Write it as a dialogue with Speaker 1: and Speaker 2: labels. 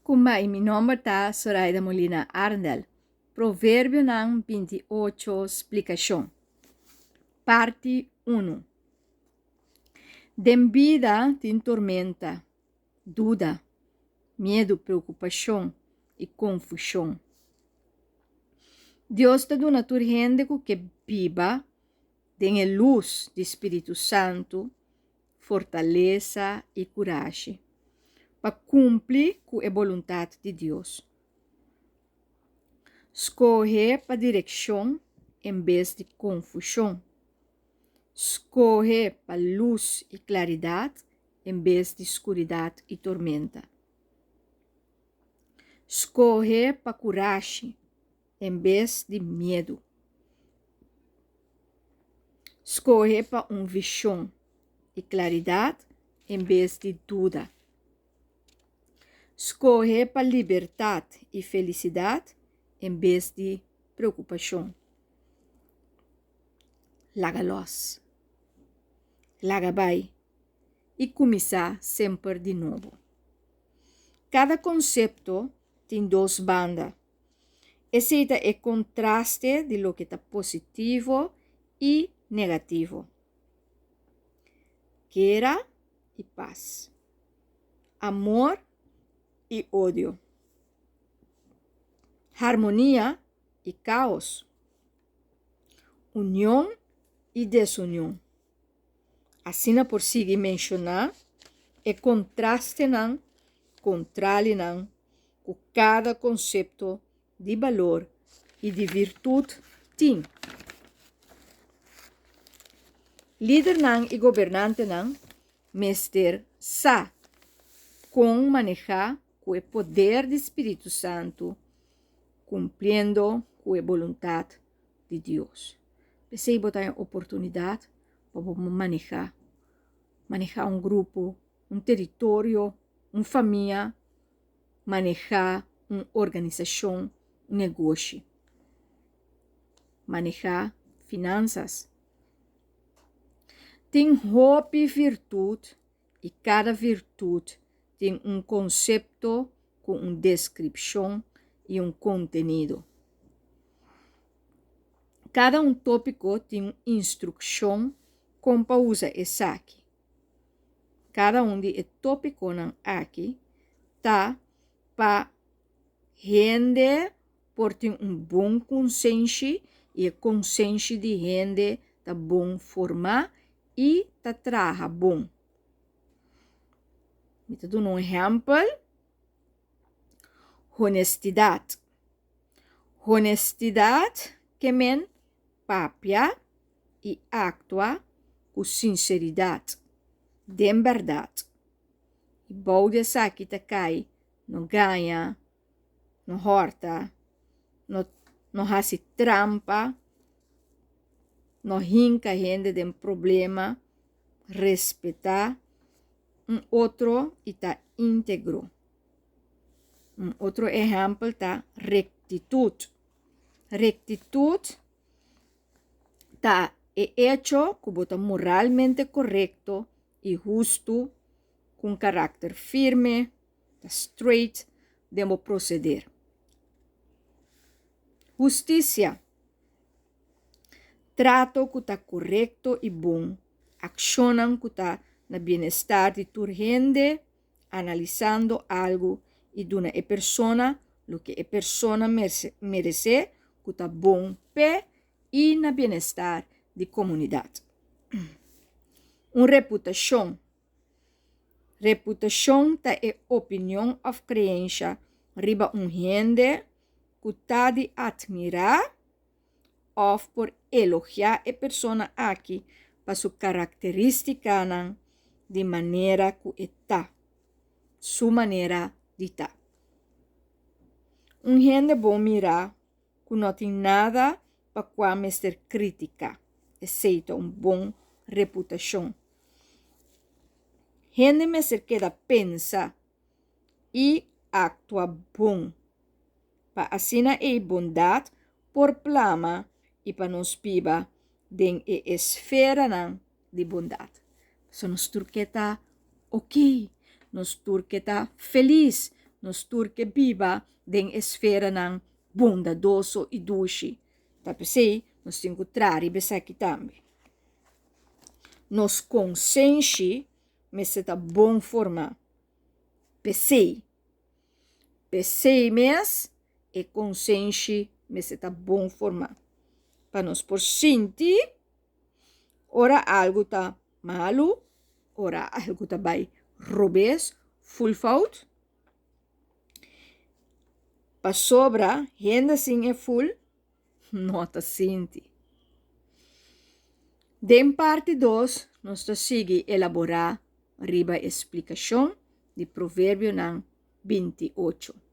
Speaker 1: Kumai mi nome tá Zoraida Molina Arndel. Provérbio ng 28 explicação. Parte 1. Dem vida tem tormenta, dúvida, medo, preocupação e confusão. Deus te dá natura gente que viva, tem a luz do Espírito Santo, fortaleza e coragem, para cumprir com a vontade de Deus. Escolhe para direção em vez de confusão. Escolhe para luz e claridade em vez de escuridade e tormenta. Escolhe para coragem em vez de medo. Escolhe para visão e claridade em vez de dúvida. Escolhe para liberdade e felicidade em vez de preocupação. Laga luz, laga vai e começar sempre de novo. Cada conceito tem duas bandas. Esse é o contraste de lo que está positivo e negativo. Guerra e paz. Amor e ódio. Harmonia e caos. União e desunião. Assim por seguir mencionar, é contraste não, contraste não, com cada conceito de valor e de virtude tem. Líder não e governante não, mestre sa, com manejar com o poder do Espírito Santo, cumprindo com a vontade de Deus. Você botar a oportunidade para manejar grupo, território, família, manejar uma organização, negócio, manejar finanças. Tem roupa e virtude, e cada virtude tem conceito com uma descrição e conteúdo. Cada tópico tem uma instrução como para usar esse aqui. Cada de tópico aqui está para gente por ter bom consciência e a consciência de gente está bom formar e está trabalhar bom. Vou dar um exemplo. Honestidade. Honestidade que men papia e actua com sinceridade, de verdade. E boude aqui te cai, não ganha, não horta, não hace trampa, não rinca gente de problema, respeitar outro e tá íntegro. Outro exemplo tá rectitude. Rectitude tá hecho como está moralmente correcto y justo, con carácter firme, tá straight, debemos proceder. Justicia. Trato que está correcto y bom. Accionan que está na bienestar de tu gente, analizando algo y duna a persona lo que a persona merece, que está bom pé y na bienestar de comunidade. Reputação. Reputação tá é opinião ou crença riba gente que tá de admirar ou por elogiar a persona aqui para sua característica de maneira que está, sua maneira de estar. Gente bom mirar que não tem nada para qual ser crítica, exceto bom reputação. Gente me queda pensa e actua bom, para assim a bondade por plama e para nos viva den a esfera de bondade. So nos turqueta ok, nos turqueta feliz, nos turque biba den esfera ng bondadoso e dushi. Tapos nos encontrari besaki tambi. Nos consensi meseta bom forma. Pesei mes e consensi meseta bom forma. Para nos por sinti, ora algo tá malo, ora algo tá bai robes, fullfout. Pa sobra, renda sim é full, nota sinti. Den parte 2, nós tá sigue elaborar riba explicação de provérbio ng 28.